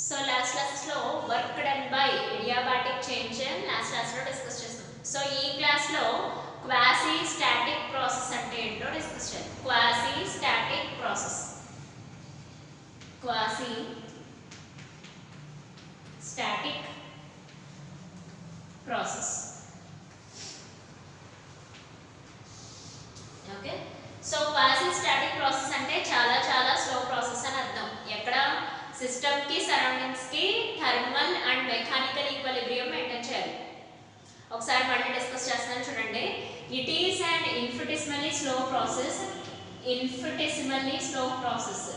So last క్లాసెస్లో work done by adiabatic change last క్లాస్లో discuss చేస్తాం. సో ఈ క్లాస్లో క్వాసీ స్టాటిక్ ప్రాసెస్ అంటే ఏంటో డిస్కస్ చేద్దాం. Quasi static process, quasi static process. Okay, so quasi static process అంటే చాలా చాలా స్లో ప్రాసెస్ అని అర్థం. ఎక్కడ సిస్టమ్ కి సరౌండింగ్స్ కి thermal and mechanical equilibrium maintain చేయాలి. ఒకసారి మళ్ళీ డిస్కస్ చేస్తాను చూడండి. It is and infinitesimally slow process, infinitesimally slow process.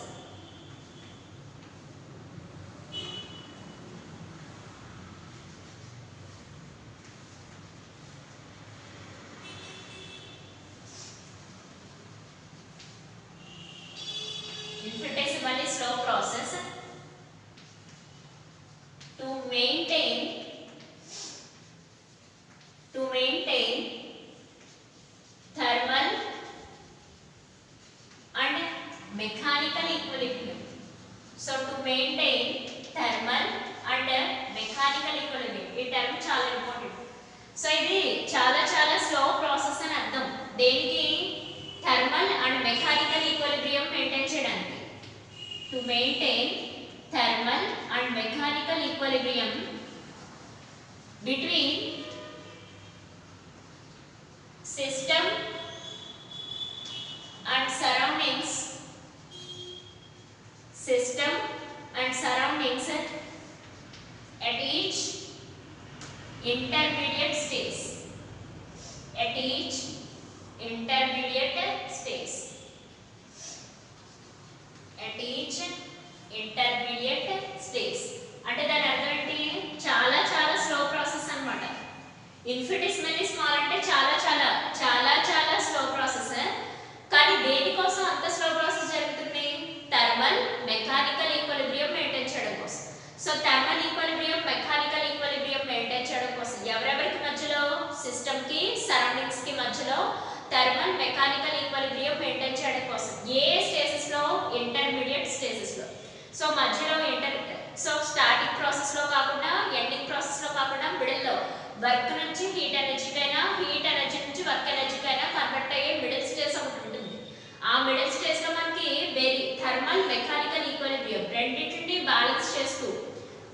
Infinitesimally slow process to maintain thermal and mechanical equilibrium. So to maintain thermal and mechanical equilibrium, ఈ term చాలా important. So ఇది చాలా చాలా స్లో ప్రాసెస్ అని అర్థం. దేనికి? Thermal and mechanical equilibrium maintain చేయడానికి. To maintain thermal and mechanical equilibrium between system and surroundings, system and surroundings at each intermediate stage, at each intermediate stage, at each intermediate stage. అంటే దాని అర్థం ఏంటి? చాలా చాలా స్లో ప్రాసెస్ అన్నమాట. Infinitesimally small అంటే చాలా చాలా చాలా చాలా స్లో ప్రాసెస్. కానీ దేనికోసం అంత స్లో ప్రాసెస్ జరుగుతుంది? థర్మల్ మెకానికల్ ఈక్విలిబ్రియం మెయింటైన్ చేయడం కోసం. So thermal equilibrium mechanical equilibrium maintain చేయడం కోసం ఎవరెవరికి మధ్యలో? సిస్టమ్ కి సరౌండింగ్స్ కి మధ్యలో థర్మల్ మెకానికల్ ఈక్విలిబ్రియం మెయింటైన్ చేయడం కోసం. ఏ స్టేజెస్ లో? ఇంటర్మీడియట్ స్టేజెస్ లో. సో మధ్యలో సో స్టార్టింగ్ ప్రాసెస్ లో కాకుండా, ఎండింగ్ ప్రాసెస్ లో కాకుండా మిడిల్ లో వర్క్ నుంచి హీట్ ఎనర్జీకైనా, హీట్ ఎనర్జీ నుంచి వర్క్ ఎనర్జీకైనా కన్వర్ట్ అయ్యే మిడిల్ స్టేజ్ ఒకటి ఉంటుంది. ఆ మిడిల్ స్టేజ్ లో మనకి థర్మల్ మెకానికల్ ఈక్విలిబ్రియం రెండింటిని బ్యాలెన్స్ చేస్తూ,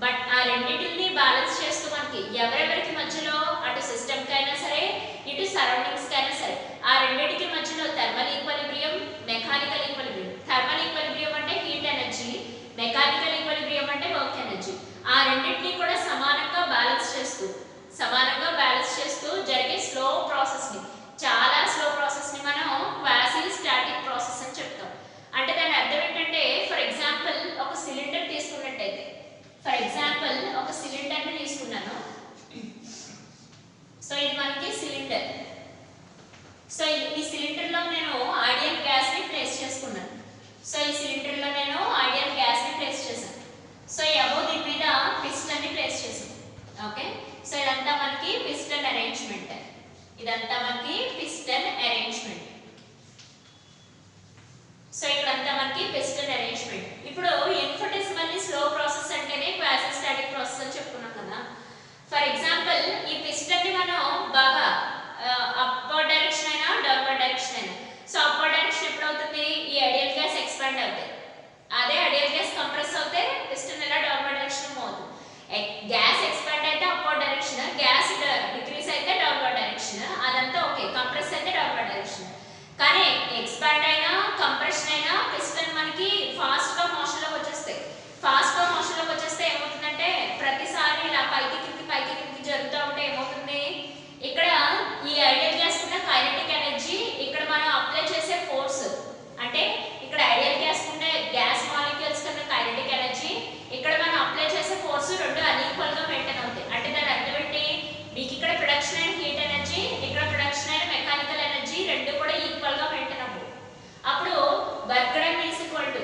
బట్ ఆ రెండింటిని బ్యాలెన్స్ చేస్తూ మనకి ఎవరెవరికి మధ్యలో? అటు సిస్టమ్ కైనా సరే, ఇటు సరౌండింగ్స్ కైనా సరే, ఆ రెండింటికి మధ్యలో thermal equilibrium, mechanical equilibrium. Thermal equilibrium అంటే హీట్ ఎనర్జీ, మెకానికల్ ఈక్విలిబ్రియం అంటే వర్క్ ఎనర్జీ. ఆ రెండింటిని కూడా సమానంగా బ్యాలెన్స్ చేస్తూ జరిగే స్లో ప్రాసెస్ ని, చాలా స్లో ప్రాసెస్ ని మనం క్వాసీ స్టాటిక్ ప్రాసెస్ అని చెప్తాం. అంటే దాని అర్థం ఏంటంటే, ఫర్ ఎగ్జాంపుల్ ఒక సిలిండర్ తీసుకున్నట్టయితే, ఒక సిలిండర్ ని తీసుకున్నాను. సో ఇది మనకి సిలిండర్. సో ఈ సిలిండర్ లో నేను ఐడియల్ గ్యాస్ ని ప్లేస్ చేసుకున్నాను. సో ఈ సిలిండర్ లో నేను ఐడియల్ గ్యాస్ ని ప్లేస్ చేశాను. సో అబౌవ్ దీని మీద పిస్టన్ ని ప్లేస్ చేశాను. ఓకే, సో ఇదంతా మనకి పిస్టన్ అరేంజ్మెంట్. సో ఇక్కడంతా మనకి పిస్టన్ అరేంజ్మెంట్. ఇప్పుడు ఇన్ఫినిటెసిమల్లీ స్లో ప్రాసెస్ అంటేనే క్వాసీ స్టాటిక్ ప్రాసెస్ అని చెప్పుకున్నాం కదా. ఫర్ ఎగ్జాంపుల్ ఈ పిస్టన్ ని మనం బాగా అప్వర్డ్ డైరెక్షన్ అయినా డౌన్వర్డ్ డైరెక్షన్ అయినా, సో అప్వర్డ్ డైరెక్షన్ ఎప్పుడు అవుతుంది? ఈ ఐడియల్ గ్యాస్ ఎక్స్పాండ్ అవుతుంది. అదే ఐడియల్ గ్యాస్ కంప్రెస్ అవుతే పిస్టన్ ఎలా డౌన్వర్డ్ డైరెక్షన్ మూవ్ అవుతుంది. గ్యాస్ ఎక్స్పాండ్ అయితే అప్వర్డ్ డైరెక్షన్, గ్యాస్ డిక్రీస్ అయితే డౌన్వర్డ్ డైరెక్షన్. అదంతా ఓకే. కంప్రెస్ అయితే డౌన్వర్డ్ డైరెక్షన్. కానీ ఎక్స్పాండ్ అయినా కంప్రెషన్ అయినా పిస్టన్ మనకి ఫాస్ట్ గా మోషన్ లోకి వచ్చేస్తాయి. ఏమవుతుందంటే ప్రతిసారి ఇలా పైకి కిందికి జరుగుతూ ఉంటే ఏమవుతుంది? ఇక్కడ ఈ ఐడియల్ గ్యాస్ ఉన్న కైనెటిక్ ఎనర్జీ, ఇక్కడ మనం అప్లై చేసే ఫోర్స్, అంటే ఇక్కడ ఐడియల్ గ్యాస్ ఉండే గ్యాస్ మాలిక్యూల్స్ కన్నా కైనెటిక్ ఎనర్జీ, ఇక్కడ మనం అప్లై చేసే ఫోర్స్ రెండు అన్ఈక్వల్ గా మెయింటైన్ అవుతాయి. అంటే దాని అర్థం ఏంటి? మీకు ఇక్కడ ప్రొడక్షన్ అయిన హీట్ ఎనర్జీ, ఇక్కడ ప్రొడక్షన్ అయిన మెకానికల్ ఎనర్జీ రెండు కూడా ఈక్వల్ గా మెయింటైన్ అవ్వవు. అప్పుడు work done is equal to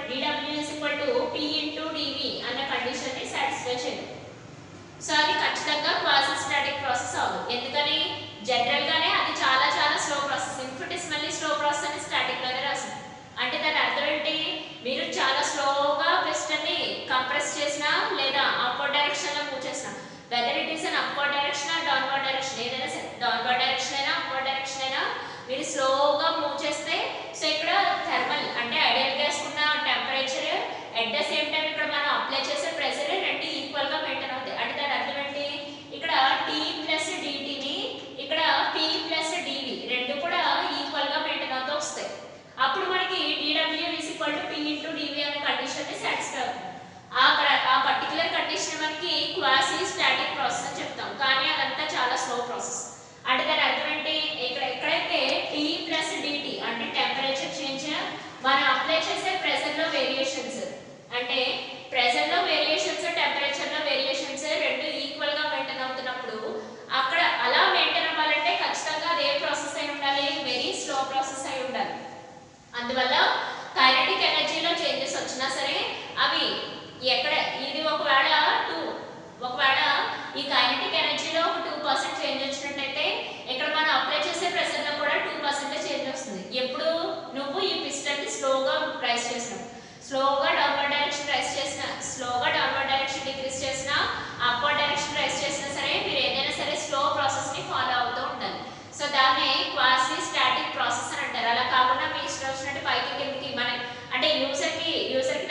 dW is equal to P into dV అన్న కండిషన్ ని సాటిస్ఫై చేయాలి. సో అది ఖచ్చితంగా క్వాసీ స్టాటిక్ ప్రాసెస్ అవ్వదు. ఎందుకని? జనరల్ గానే అది చాలా చాలా slow process. Infinitesimally slow process అని స్టాటిక్ లోనే రాసింది. అంటే దాని అర్థం ఏంటి? మీరు చాలా స్లోగా పిస్టన్ ని మనకి క్వాసీ స్టాటిక్ ప్రాసెస్ అని చెప్తాం, కానీ అదంతా చాలా స్లో ప్రాసెస్. అంటే దాని అర్థం ఏంటి, ఎక్కడైతే టీ ప్లస్ డిటి అంటే టెంపరేచర్ చేంజ్, మనం అప్లై చేసే ప్రెషర్ లో వేరియేషన్స్, అంటే ప్రెషర్ లో వేరియేషన్స్ టెంపరేచర్ లో వేరియేషన్స్ రెండు ఈక్వల్ గా మెయింటైన్ అవుతున్నప్పుడు అక్కడ అలా మెయింటైన్ అవ్వాలంటే ఖచ్చితంగా అదే ప్రాసెస్ అయి ఉండాలి, వెరీ స్లో ప్రాసెస్ అయి ఉండాలి. అందువల్ల కైనెటిక్ ఎనర్జీలో చేంజెస్ వచ్చినా సరే అవి ఎక్కడ ఇది ఒకవేళ ఈ కైనెటిక్ ఎనర్జీలో ఒక 2% చేంజ్ వచ్చినట్టయితే ఇక్కడ మనం అప్లై చేసే ప్రెషర్ లో కూడా 2% చేంజ్ వస్తుంది. ఎప్పుడు నువ్వు ఈ పిస్టన్ ని స్లోగా రైస్ చేసినావు, స్లోగా డౌన్వర్డ్ డైరెక్షన్ రైస్ చేసిన, స్లోగా డౌన్వర్డ్ డైరెక్షన్ డిక్రీస్ చేసినా, అప్వర్డ్ డైరెక్షన్ రైస్ చేసినా సరే మీరు ఏదైనా సరే స్లో ప్రాసెస్ ని ఫాలో అవుతూ ఉండాలి. సో దాన్ని క్వాసీ స్టాటిక్ ప్రాసెస్ అని అంటారు. అలా కాకుండా మీ ఇష్టం వచ్చినట్టు పైకి కిందకి మన అంటే యూజర్కి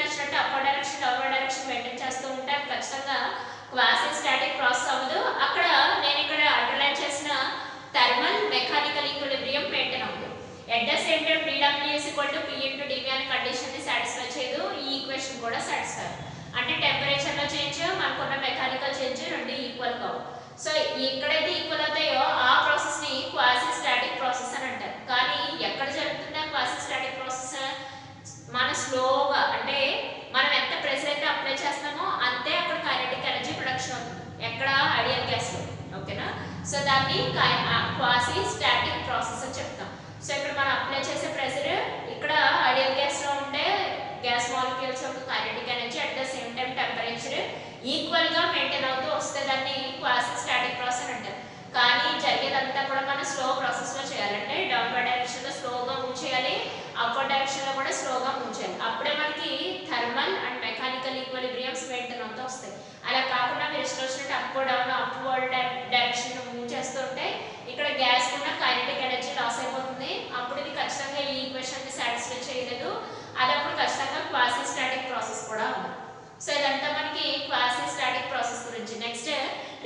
నచ్చినట్టు upper direction downward direction maintain చేస్తూ ఉంటే అది ఖచ్చితంగా క్వాసీ స్టాటిక్ ప్రాసెస్ అవ్వదు. అక్కడ నేను ఇక్కడ అండర్లైన్ చేసిన థర్మల్ మెకానికల్ ఈక్విలిబ్రియం మెయింటైన్ అవ్వదు. At the same time dW = P × dV అనే కండిషన్ ని సాటిస్ఫై చేయదు, ఈ ఈక్వేషన్ కూడా సాటిస్ఫై. అంటే టెంపరేచర్ లో చేంజ్ మనకున్న మెకానికల్ చేంజ్ రెండు ఈక్వల్ కావు. సో ఎక్కడైతే ఈక్వల్ అవుతాయో ఆ ప్రాసెస్ ని క్వాసీ స్టాటిక్ ప్రాసెస్ అని అంటారు. కానీ ఎక్కడ జరుగుతుందా క్వాసీ స్టాటిక్ ప్రాసెస్, మన స్లోగా అంటే మనం ఎంత ప్రెషర్ అయితే అప్లై చేస్తామో అంతే అక్కడ కైనెటిక్ ఎనర్జీ ప్రొడక్షన్ అవుతుంది, ఎక్కడ ఐడియల్ గ్యాస్ లో. ఓకేనా, సో దాన్ని క్వాసీ స్టాటిక్ ప్రాసెస్ అని చెప్తాం. సో ఇక్కడ మనం అప్లై చేసే ప్రెషర్ ఇక్కడ ఐడియల్ గ్యాస్ లో ఉంటే గ్యాస్ మాలిక్యూల్స్ యొక్క kinetic energy at the same time temperature equal గా మెయింటైన్ అవుతూ వస్తే దాన్ని క్వాసీ స్టాటిక్ ప్రాసెస్ అని అంటారు. కానీ జరిగేదంతా కూడా మనం స్లో ప్రాసెస్ లో చేయాలంటే డౌన్వర్డ్ డైరెక్షన్ లో స్లోగా మూవ్ చేయాలి, అప్వర్డ్ డైరెక్షన్ లో కూడా స్లోగా మూవ్ చేయాలి. అప్పుడే మనకి థర్మల్ అండ్ మెకానికల్ ఈక్విలిబ్రియంస్ మెయింటైన్ అవుతూ వస్తాయి. అలా కాకుండా మీరు ఇష్టం వచ్చినట్టు అప్వర్డ్ డైరెక్షన్ లో మూవ్ చేస్తుంటే ఇక్కడ గ్యాస్ కూడా కైనెటిక్ ఎనర్జీ లాస్ అయిపోతుంది. అప్పుడు ఇది ఖచ్చితంగా ఈ ఈక్వేషన్ ని సాటిస్ఫై చేయలేదు, అది అప్పుడు ఖచ్చితంగా క్వాసీ స్టాటిక్ ప్రాసెస్ కూడా ఉంది. సో ఇదంతా మనకి క్వాసీ స్టాటిక్ ప్రాసెస్ గురించి. Next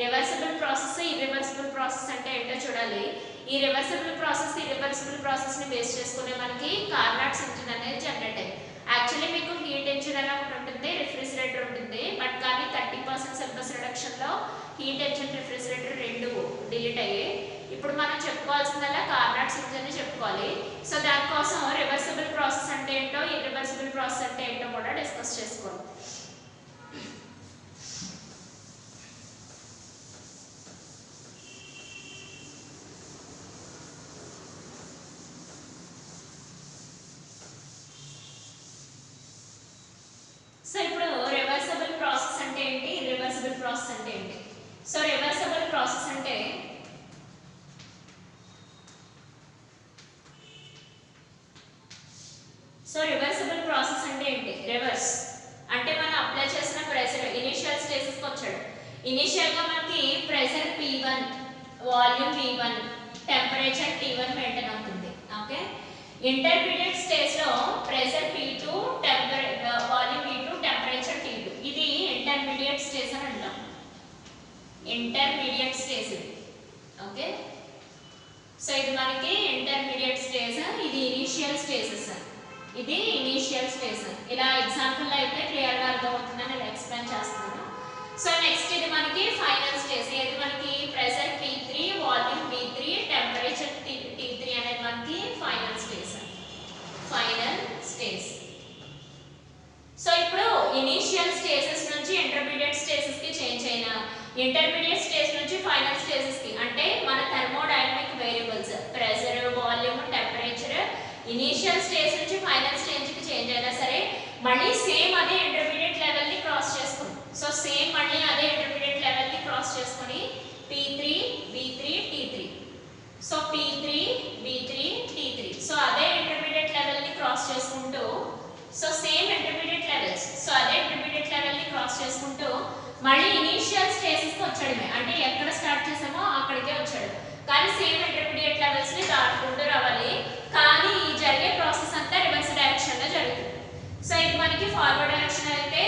reversible process, irreversible process అంటే ఏంటో చూడాలి. ఈ రివర్సిబుల్ ప్రాసెస్ ని బేస్ చేసుకునే మనకి కార్నాట్ ఇంజిన్ అనేది జనరేట్ అయ్యింది. యాక్చువల్లీ మీకు హీట్ ఇంజిన్ అని ఒకటి ఉంటుంది, రిఫ్రిజిరేటర్ ఉంటుంది, బట్ కానీ 30% సింపస్ రిడక్షన్ లో హీట్ ఇంజిన్ రిఫ్రిజిరేటర్ రెండు డిలీట్ అయ్యాయి. ఇప్పుడు మనం చెప్పుకోవాల్సిందల్లా కార్నాట్ ఇంజిన్ ని చెప్పుకోవాలి. సో దానికోసం రివర్సిబుల్ ప్రాసెస్ అంటే ఏంటో, ఇర్రివర్సిబుల్ ప్రాసెస్ అంటే ఏంటో కూడా డిస్కస్ చేసుకోవాలి. సో ఇప్పుడు రివర్సిబుల్ ప్రాసెస్ అంటే ఏంటి, ఇర్రివర్సిబుల్ ప్రాసెస్ అంటే ఏంటి. సో రివర్సిబుల్ ప్రాసెస్ అంటే ఏంటి, రివర్స్ అంటే మనం అప్లై చేసిన ప్రెషర్ ఇనిషియల్ స్టేజెస్ కి వచ్చాడు. ఇనిషియల్ గా మనకి pressure P1, volume V1, temperature T1 maintain అవుతుంది. ఓకే, ఇంటర్మీడియట్ స్టేజ్ లో pressure P2, volume V2, temperature T2. ఇది ఇంటర్మీడియట్ స్టేజ్ అని అంటాం, ఇంటర్మీడియట్ స్టేజ్. ఓకే, సో ఇది మనకి ఇంటర్మీడియట్ స్టేజ్, ఇది ఇనిషియల్ స్టేజెస్, ఇది ఇనిషియల్ స్టేజ్. ఇలా ఎగ్జాంపుల్ లో అయితే క్లియర్ గా అర్థమవుతుందని నేను ఎక్స్ప్లెయిన్ చేస్తున్నాను. సో నెక్స్ట్ ఇది మనకి ఫైనల్ స్టేజ్. ఇది మనకి pressure P3, volume V3, temperature T3 అనేది మనకి ఫైనల్ స్టేజ్. సో ఇప్పుడు ఇనిషియల్ స్టేజెస్ నుంచి ఇంటర్మీడియట్ స్టేజెస్ కి చేంజ్ అయినా, ఇంటర్మీడియట్ స్టేజ్ నుంచి ఫైనల్ స్టేజెస్ కి అంటే మన thermodynamic variables pressure, volume, temperature initial stage నుంచి ఫైనల్ స్టేజ్ కి చేంజ్ అయినా సరే మళ్ళీ సేమ్ అదే ఇంటర్మీడియట్ లెవెల్ ని క్రాస్ చేసుకుంటాం. సో సేమ్ మళ్ళీ అదే ఇంటర్మీడియట్ లెవెల్ ని క్రాస్ చేసుకొని P3, B3, T3. So P3, B3, T3. So అదే ఇంటర్మీడియట్ లెవెల్ ని క్రాస్ చేసుకుంటూ, so same intermediate levels, so అదే ఇంటర్మీడియట్ లెవెల్ ని క్రాస్ చేసుకుంటూ మళ్ళీ ఇనిషియల్ స్టేజెస్ కి వచ్చాడమే, అంటే ఎక్కడ స్టార్ట్ చేసామో అక్కడికే వచ్చాడు. కానీ సేమ్ ఇంటర్మీడియట్ లెవెల్స్ ని దాటుకుంటూ రావాలి. కానీ ఈ జరిగే ప్రాసెస్ అంతా రివర్స్ డైరెక్షన్ లో జరుగుతుంది. సో ఇది మనకి ఫార్వర్డ్ డైరెక్షన్ అయితే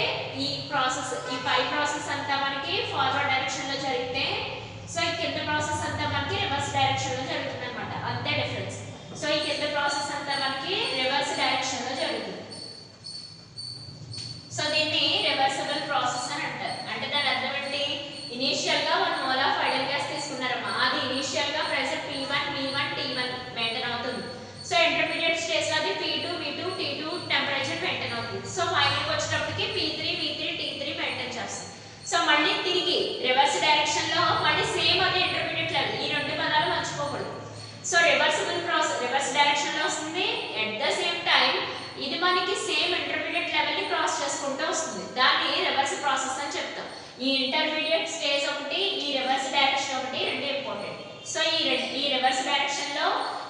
ఈ ప్రాసెస్, ఈ పై ప్రాసెస్ అంతా మనకి ఫార్వర్డ్ డైరెక్షన్ లో జరిగితే, సో ఈ కింద ప్రాసెస్ అంతా మనకి రివర్స్ డైరెక్షన్ లో జరుగుతుంది అనమాట, అంతే డిఫరెన్స్. సో ఈ కింద ప్రాసెస్ అంతా మనకి రివర్స్ డైరెక్షన్ లో జరుగుతుంది. సో దీన్ని రివర్సిబుల్ ప్రాసెస్ అని అంటారు. అంటే దాని అర్థం ఏంటి, P3 V3 T3 మెయింటైన్ చేస్తాం. సో మళ్ళీ తిరిగి రివర్స్ డైరెక్షన్ లో మళ్ళీ సేమ్ అదే ఇంటర్మీడియట్ లెవెల్, ఈ రెండు పదాలు మర్చిపోకూడదు. So reversible process reverse direction లో వస్తుంది, ఎట్ ద సేమ్ టైం ఇది మనకి సేమ్ ఇంటర్మీడియట్ లెవెల్ ని క్రాస్ చేసుకుంటూ వస్తుంది. దాన్ని రివర్స్ ప్రాసెస్ అని చెప్తాం. ఈ ఇంటర్మీడియట్ స్టేజ్ ఒకటి, ఈ రివర్స్ డైరెక్షన్ ఒకటి రెండు ఇంపార్టెంట్. సో ఈ రివర్స్ డైరెక్షన్ లో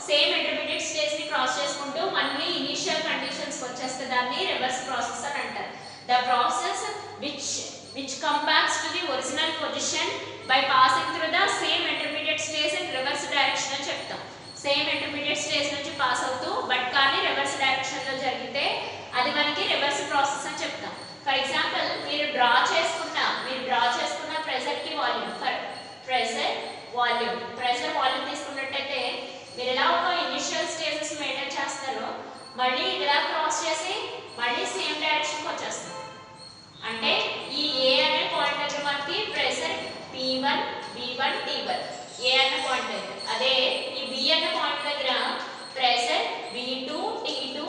సేమ్ ఇంటర్మీడియట్ స్టేజ్ ని క్రాస్ చేసుకుంటూ మళ్ళీ ఇనిషియల్ కండిషన్స్ వచ్చేస్తే దాన్ని రివర్స్ ప్రాసెస్ అని అంటారు. The process which come back to the original position by passing through the same intermediate stage in reverse direction అని చెప్తాం. సేమ్ ఇంటర్మీడియట్ స్టేజ్ నుంచి పాస్ అవుతూ బట్ కానీ రివర్స్ డైరెక్షన్ లో జరిగితే అది మనకి రివర్స్ ప్రాసెస్ అని చెప్తాం. ఫర్ ఎగ్జాంపుల్ మీరు డ్రా చేసుకున్న ప్రెషర్ కి వాల్యూమ్, ఫర్ ప్రెషర్ వాల్యూమ్ తీసుకున్నట్టయితే మీరు ఎలా ఒక ఇనిషియల్ స్టేజెస్ మెయింటైన్ చేస్తారో మళ్ళీ ఇలా క్రాస్ చేసి మళ్ళీ సేమ్ డైరెక్షన్కి వచ్చేస్తాం. అంటే ఈ ఏ అనే పాయింట్ దగ్గర మనకి ప్రెషర్ P1 B1 T1 ఏ అనే పాయింట్ దగ్గర, అదే ఈ B అనే పాయింట్ దగ్గర ప్రెషర్ B2 T2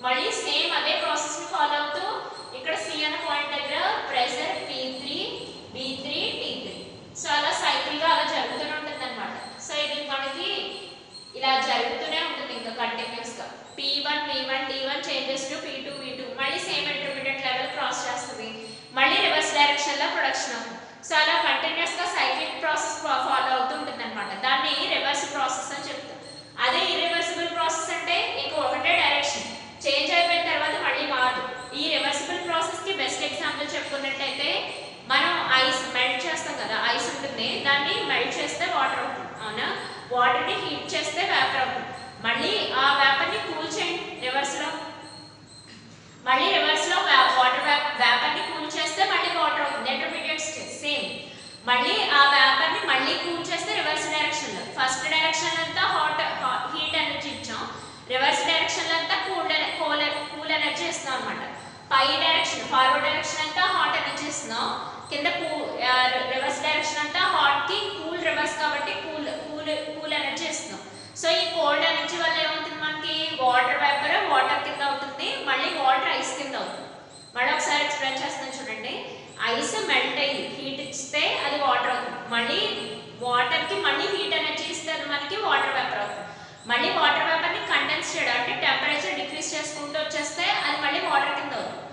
మళ్ళీ సేమ్ అదే ప్రాసెస్ ని ఫాలో అవుతూ ఇక్కడ C అనే పాయింట్ దగ్గర pressure P3 B3 T3. So అలా సైకిల్ గా అలా జరుగుతూనే ఉంటుంది అన్నమాట. సో ఇది మనకి ఇలా జరుగుతూనే ఉంటుంది ఇంకా కంటిన్యూస్ గా. P1 V1 T1 changes to P2 V2 మళ్ళీ సేమ్ ఇంటర్మీడియట్ లెవెల్ క్రాస్ చేస్తుంది, మళ్ళీ రివర్స్ డైరెక్షన్ లో ప్రొడక్షన్ అవుతుంది. సో అలా కంటిన్యూస్ గా సైక్లిక్ ప్రాసెస్ ఫాలో అవుతూ ఉంటుంది అనమాట. దాన్ని రివర్స్ ప్రాసెస్ అని చెప్తాం. అదే ఇర్రివర్సిబుల్ ప్రాసెస్ అంటే ఇంకో ఒకటే డైరెక్షన్ చేంజ్ అయిపోయిన తర్వాత మళ్ళీ మారదు. ఈ రివర్సిబుల్ ప్రాసెస్ కి బెస్ట్ ఎగ్జాంపుల్ చెప్పుకున్నట్టయితే మనం ఐస్ మెల్ట్ చేస్తాం కదా, ఐస్ ఉంటుంది, దాన్ని మెల్ట్ చేస్తే వాటర్ అవుతుంది అవునా, వాటర్ ని హీట్ చేస్తే వేపర్ అవుతుంది. మళ్ళీ ఆ వేపర్ ని కూల్ చేయండి రివర్స్ లో, మళ్ళీ రివర్స్ లో వాటర్ వేపర్ ని కూల్ చేస్తే మళ్ళీ వాటర్ అవుతుంది, ఇంటర్మీడియట్ స్టేజ్ సేమ్. మళ్ళీ ఆ వేపర్ ని మళ్ళీ కూల్ చేస్తే రివర్స్ డైరెక్షన్ లో, ఫస్ట్ డైరెక్షన్ అంతా హీట్ ఎనర్జీ ఇచ్చాం, రివర్స్ డైరెక్షన్ అంతా కూల్ ఎనర్జీ ఇస్తాం అనమాట. పై డైరెక్షన్ ఫార్వర్డ్ డైరెక్షన్ అంతా హాట్ ఎనర్జీ ఇస్తున్నాం, కింద రివర్స్ డైరెక్షన్ అంతా హాట్ కి కూల్ రివర్స్ కాబట్టి కూల్ ఎనర్జీ ఇస్తున్నాం. సో ఈ కోల్డ్ ఎనర్జీ వల్ల ఏమవుతుంది మనకి వాటర్ వేపర్ వాటర్ కింద అవుతుంది, మళ్ళీ వాటర్ ఐస్ కింద అవుతుంది. మళ్ళీ ఒకసారి ఎక్స్ప్లెయిన్ చేస్తాను చూడండి. ఐస్ మెల్ట్ అయ్యి హీట్ ఇస్తే అది వాటర్ అవుతుంది, మళ్ళీ వాటర్ కి మళ్ళీ హీట్ ఎనర్జీ ఇస్తే అది మనకి వాటర్ వేపర్ అవుతుంది. మళ్ళీ వాటర్ వేపర్ ని కండెన్స్ చేయడం అంటే టెంపరేచర్ డిక్రీజ్ చేసుకుంటూ వచ్చేస్తే అది మళ్ళీ వాటర్ కింద అవుతుంది.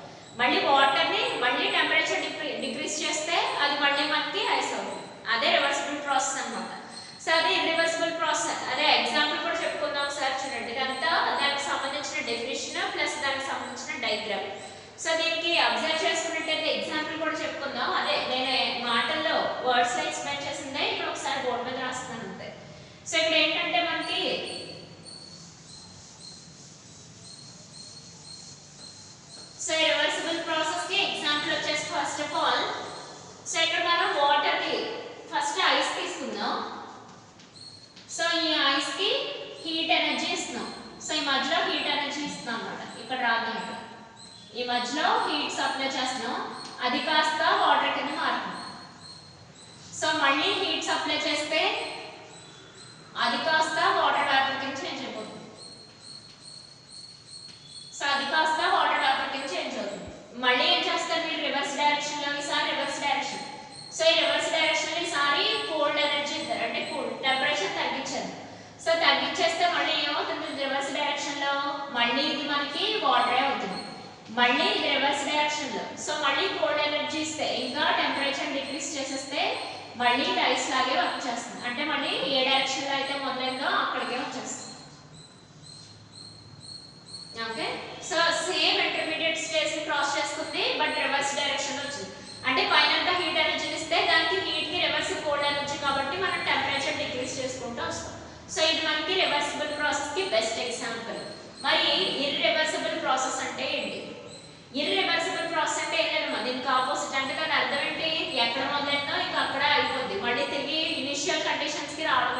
మళ్ళీ వాటర్ ని మళ్ళీ టెంపరేచర్ డిక్రీజ్ చేస్తే అది మళ్ళీ మనకి ఐస్ అవుతుంది. అదే రివర్సిబుల్ ప్రాసెస్ అన్నమాట. సో అది ఇర్రివర్సిబుల్ ప్రాసెస్. అదే ఎగ్జాంపుల్ కూడా చెప్పుకుందాం ఒకసారి చూడండి. ఇదంతా దానికి సంబంధించిన డెఫినిషన్ ప్లస్ దానికి సంబంధించిన డయాగ్రామ్. సో దీనికి అబ్జర్వ్ చేసుకున్నట్టయితే ఎగ్జాంపుల్ కూడా చెప్పుకుందాం. అదే నేను మాటల్లో వర్డ్స్ లో ఎక్స్ప్లెయిన్ చేసిందే ఇక్కడ ఒకసారి బోర్డు మీద రాస్తున్నాను అంతే. సో ఇక్కడ ఏంటంటే మనకి సో రివర్సిబుల్ ప్రాసెస్ కి ఎగ్జాంపుల్ వచ్చేసి ఫస్ట్ ఆఫ్ ఆల్ సో ఇక్కడ మనం వాటర్ కి ఫస్ట్ ఐస్ తీసుకుందాం. సో ఈ ఐస్ కి హీట్ ఎనర్జీ ఇస్తున్నాం. సో ఈ మధ్యలో హీట్ ఎనర్జీ ఇస్తున్నాం అన్నమాట. ఇక్కడ రాద్దాం, ఇక్కడ ఈ మధ్యలో హీట్ సప్లై చేస్తున్నాం, అది కాస్త వాటర్ కింద మారుతుంది. సో మళ్ళీ హీట్ సప్లై చేస్తే అది కాస్త వాటర్ వేపర్ కింద చేంజ్ అయిపోతుంది. సో అది కాస్త వాటర్ వేపర్ కింద చేంజ్ అవుతుంది. మళ్ళీ ఏం చేస్తారు మీరు రివర్స్ డైరెక్షన్ లో, ఈసారి రివర్స్ డైరెక్షన్. సో ఈ రివర్స్ డైరెక్షన్ ఈసారి కోల్డ్ ఎనర్జీ ఇస్తారు, అంటే కూల్ టెంపరేచర్ తగ్గించారు. సో తగ్గించేస్తే మళ్ళీ ఏమవుతుంది రివర్స్ డైరెక్షన్ లో, మళ్ళీ ఇది మనకి వాటరే అవుతుంది. మళ్ళీ ఇది రివర్స్ డైరెక్షన్ లో, సో మళ్ళీ కోల్డ్ ఎనర్జీ ఇస్తే ఇంకా టెంపరేచర్ డిక్రీజ్ చేసేస్తే మళ్ళీ ఐస్ లాగే వర్క్ చేస్తుంది. అంటే మళ్ళీ ఏ డైరెక్షన్ లో అయితే మొదలైందో అక్కడికే వచ్చేస్తుంది. Okay, so same intermediate stage ని క్రాస్ చేసుకుంది బట్ రివర్స్ డైరెక్షన్ వచ్చింది. అంటే పైన హీట్ ఎనర్జీ ఇస్తే దానికి హీట్ కి రివర్స్ కోల్డ్ ఎనర్జీ కాబట్టి మనం టెంపరేచర్ డిక్రీజ్ చేసుకుంటూ వస్తాం. సో ఇది మనకి రివర్సిబుల్ ప్రాసెస్ కి బెస్ట్ ఎగ్జాంపుల్. మరి ఇర్రివర్సిబుల్ ప్రాసెస్ అంటే ఏంటి? ఇర్రివర్సిబుల్ ప్రాసెస్ అంటే ఏం లేదు, దీనికి ఆపోజిట్. అంటే దాని అర్థం ఏంటి, ఎక్కడ మొదలైందో ఇంకా అక్కడ అయిపోద్ది, మళ్ళీ తిరిగి ఇనిషియల్ కండిషన్స్ కి రావడం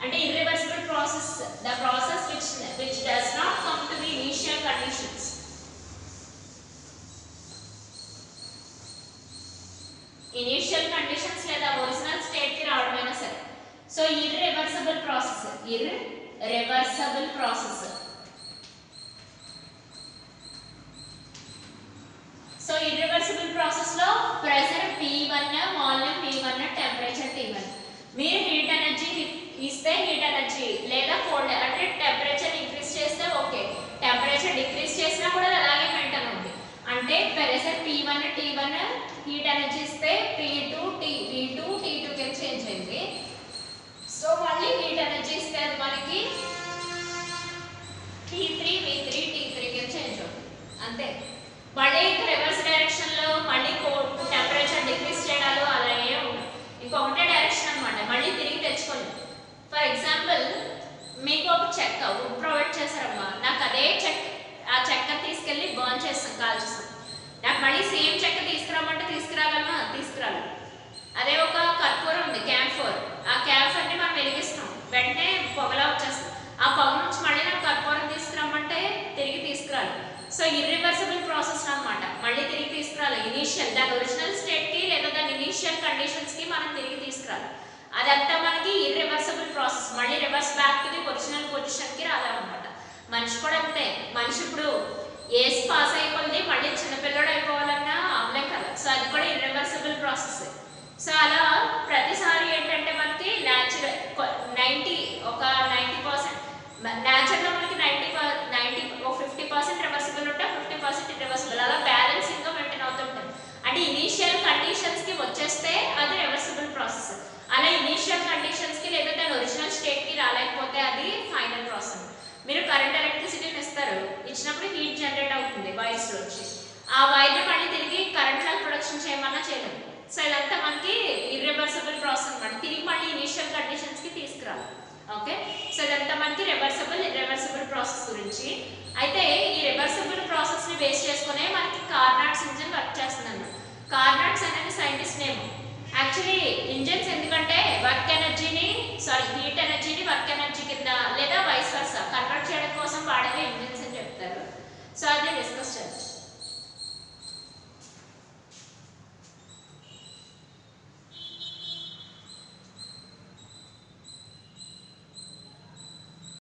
అంటే irreversible process, the process which does not come to the initial conditions. Initial conditions లేదా ఒరిజినల్ స్టేట్ కి రావడమైనా సరే. సో ఇర్రివర్సిబుల్ ప్రాసెస్ ఇస్తే హీట్ ఎనర్జీ, లేదా కోల్డ్ అంటే టెంపరేచర్ ఇంక్రీజ్ చేస్తే ఓకే, టెంపరేచర్ డిక్రీజ్ చేసినా కూడా అలాగే మెయింటైన్ అవుతుంది. అంటే pressure P1 T1 heat energy ఇస్తే P2 V2 T2 కి చేంజ్ అయింది. సో మళ్ళీ హీట్ ఎనర్జీ ఇస్తే అది మనకి T3 V3 T3 కి చేంజ్ అవుతుంది అంతే. మళ్ళీ రివర్స్ డైరెక్షన్ లో మళ్ళీ టెంపరేచర్ డిక్రీజ్ చేయడాలు అలా ఏ ఉండవు, ఇంకొకటే డైరెక్షన్ అన్నమాట, మళ్ళీ తిరిగి తెచ్చుకోలేదు. ఫర్ ఎగ్జాంపుల్ మీకు ఒక చెక్క వుడ్ ప్రొవైడ్ చేశారమ్మా, నాకు అదే చెక్క ఆ చెక్క తీసుకెళ్ళి బర్న్ చేస్తాం, కాల్చేస్తాం, నాకు మళ్ళీ సేమ్ చెక్క తీసుకురామంటే తీసుకురాగలమా? తీసుకురాలి. అదే ఒక కర్పూరం ఉంది క్యాంఫోర్, ఆ క్యాంఫోర్ని మనం వెలిగిస్తాం, వెంటనే పొగలా వచ్చేస్తాం, ఆ పొగ నుంచి మళ్ళీ నాకు కర్పూరం తీసుకురామంటే తిరిగి తీసుకురాలి. సో ఇర్రివర్సిబుల్ ప్రాసెస్ అన్నమాట, మళ్ళీ తిరిగి తీసుకురాలి. ఇనీషియల్ దాని ఒరిజినల్ స్టేట్కి లేదా దాని ఇనీషియల్ కండిషన్స్కి మనం తిరిగి తీసుకురాలి. అదంతా మనకి ఇర్రివర్సిబుల్ ప్రాసెస్, మళ్ళీ reverse back to the original పొజిషన్కి రాదన్నమాట. మనిషి కూడా అంతే, మనిషి ఇప్పుడు ఏజ్ పాస్ అయిపోయింది మళ్ళీ చిన్నపిల్లడు అయిపోవాలన్నా అవలేం కదా, సో అది కూడా ఇర్రివర్సిబుల్ ప్రాసెస్. సో అలా ప్రతిసారి ఏంటంటే మనకి న్యాచురల్ 90% న్యాచురల్లో మనకి 50% రివర్సిబుల్ ఉంటే 50% ఇర్రివర్సిబుల్, అలా బ్యాలెన్సింగ్గా మెయింటైన్ అవుతుంటుంది. అంటే ఇనీషియల్ కండిషన్స్కి వచ్చేస్తే అది రివర్సిబుల్ ప్రాసెస్, అలా ఇనీషియల్ కండిషన్స్కి లేదా దాని ఒరిజినల్ స్టేట్కి రాలేకపోతే అది ఫైనల్ ప్రాసెస్. మీరు కరెంట్ ఎలక్ట్రిసిటీని ఇస్తారు, ఇచ్చినప్పుడు హీట్ జనరేట్ అవుతుంది వైర్స్ నుంచి, ఆ వైర్ని మళ్ళీ తిరిగి కరెంట్ లాగా ప్రొడక్షన్ చేయమన్నా చేయలేము. సో ఇదంతా మనకి ఇర్రివర్సిబుల్ ప్రాసెస్ అన్నమాట, తిరిగి మళ్ళీ ఇనీషియల్ కండిషన్స్కి తీసుకురావాలి. ఓకే, సో ఇదంతా మనకి ఇర్రివర్సిబుల్ ప్రాసెస్ గురించి. అయితే ఈ రివర్సిబుల్ ప్రాసెస్ని బేస్ చేసుకునే మనకి కార్నాట్స్ ఇంజిన్ వర్క్ చేస్తుంది అన్నమాట. కార్నాట్స్ అనేది సైంటిస్ట్ నేమ్. యాక్చువల్లీ ఇంజిన్స్ ఎందుకంటే హీట్ ఎనర్జీని వర్క్ ఎనర్జీ కింద లేదా వైస్ వర్సా కన్వర్ట్ చేయడం కోసం వాడేవి ఇంజిన్స్ అని చెప్తారు. సో అది డిస్కస్ చేద్దాం.